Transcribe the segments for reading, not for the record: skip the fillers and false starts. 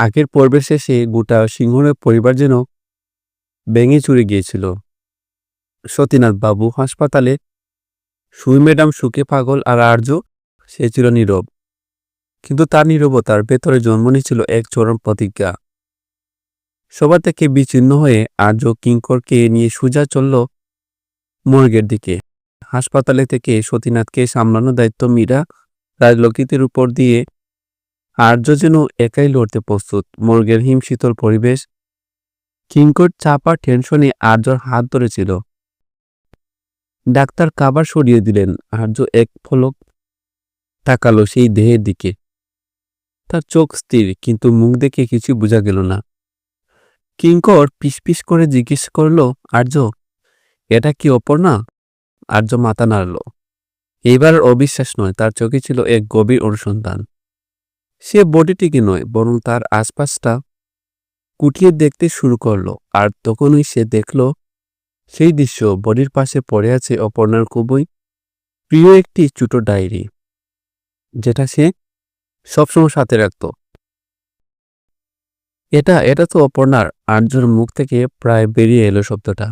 আগের পর্বের শেষে গোটা সিংহরের পরিবার যেন ভেঙে চুরে গিয়েছিল। সতীনাথ বাবু হাসপাতালে, সুই ম্যাডাম সুখে পাগল, আর আর্য সে ছিল নীরব। কিন্তু তার নীরবতার ভেতরে জন্ম নিয়েছিল এক চরম প্রতিজ্ঞা। সবার থেকে বিচ্ছিন্ন হয়ে আর্য কিঙ্করকে নিয়ে সোজা চলল মর্গের দিকে। হাসপাতালে থেকে সতীনাথকে সামলানোর দায়িত্ব মীরা রাজলক্ষিতের উপর দিয়ে আর্য যেন একাই লড়তে প্রস্তুত। মর্গের হিমশীতল পরিবেশ, কিঙ্কর চাপা টেনশনে আর্যর হাত ধরেছিল। ডাক্তার কাবার সরিয়ে দিলেন। আর্য এক পলক তাকালো সেই দেহের দিকে। তার চোখ স্থির, কিন্তু মুখ দেখে কিছু বোঝা গেল না। কিঙ্কর পিস করে জিজ্ঞেস করল, আর্য, এটা কি অপর্ণা? আর্য মাথা নাড়ল। এইবার অবিশ্বাস নয়, তার চোখে ছিল এক গভীর অনুসন্ধান। সে বডিটিকে নয়, বরং তার আশপাশটা কুটিয়ে দেখতে শুরু করলো। আর তখনই সে দেখল সেই দৃশ্য, বডির পাশে পড়ে আছে অপর্ণার খুবই প্রিয় একটি ছোট ডায়েরি, যেটা সে সবসময় সাথে রাখত। এটা তো অপর্ণার। আর্যর মুখ থেকে প্রায় বেরিয়ে এলো শব্দটা।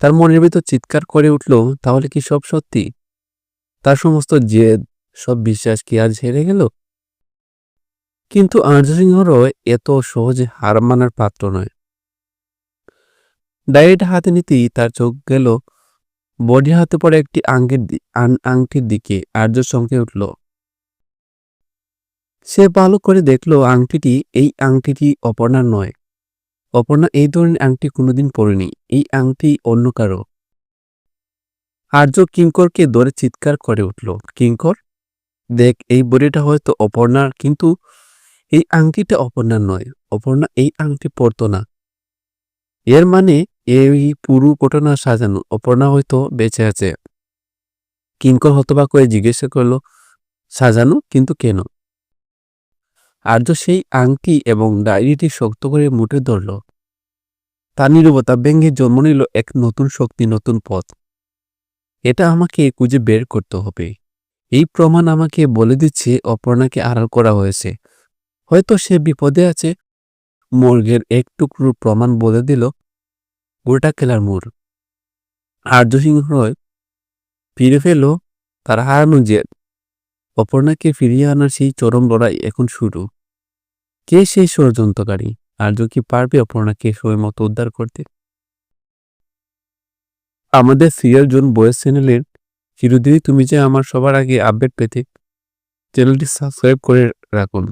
তার মনের ভিতর চিৎকার করে উঠল, তাহলে কি সব সত্যি? তার সমস্ত জেদ, সব বিশ্বাস কি আজ হেরে গেল? কিন্তু আর্য সিংহ রয় এত সহজে হার মানার পাত্র নয়। ডায়েরিটা হাতে নিতেই তার চোখ গেল বডির হাতে পড়ে একটি আংটির দিকে। আর্য চমকে উঠল। সে ভালো করে দেখল এই আংটিটি অপর্ণার নয়। অপর্ণা এই ধরনের আংটি কোনোদিন পরেনি। এই আংটি অন্য কারো। আর্য কিঙ্করকে ধরে চিৎকার করে উঠল, কিঙ্কর দেখ, এই বডিটা হয়তো অপর্ণার, কিন্তু এই আংটিটা অপর্ণার নয়। অপর্ণা এই আংটি পরত না। এর মানে এই পুরো ঘটনা সাজানো। অপর্ণা হয়তো বেঁচে আছে। কিঙ্কর হতবাক হয়ে জিজ্ঞাসা করল, সাজানো? কিন্তু কেন? আর্য সেই আংটি এবং ডায়েরিটি শক্ত করে মুঠে ধরল। তার নীরবতা ভেঙে জন্ম নিল এক নতুন শক্তি, নতুন পথ। এটা আমাকে খুঁজে বের করতে হবে। এই প্রমাণ আমাকে বলে দিচ্ছে অপর্ণাকে আড়াল করা হয়েছে। হয়তো সে বিপদে আছে। মর্গের এক টুকরো প্রমাণ বলে দিল গোটা খেলার মোড়। আর্য সিংহ রয় ফিরে পেল তার হারানো জেদ। অপর্ণাকে ফিরিয়ে আনার সেই চরম লড়াই এখন শুরু। কে সেই ষড়যন্ত্রকারী? আর্য কি পারবে অপর্ণাকে সময় মতো উদ্ধার করতে? আমাদের সিরিয়াল জোন বয়েস চ্যানেলের চিরদিনই তুমি যে আমার সবার আগে আপডেট পেতে চ্যানেলটি সাবস্ক্রাইব করে রাখুন।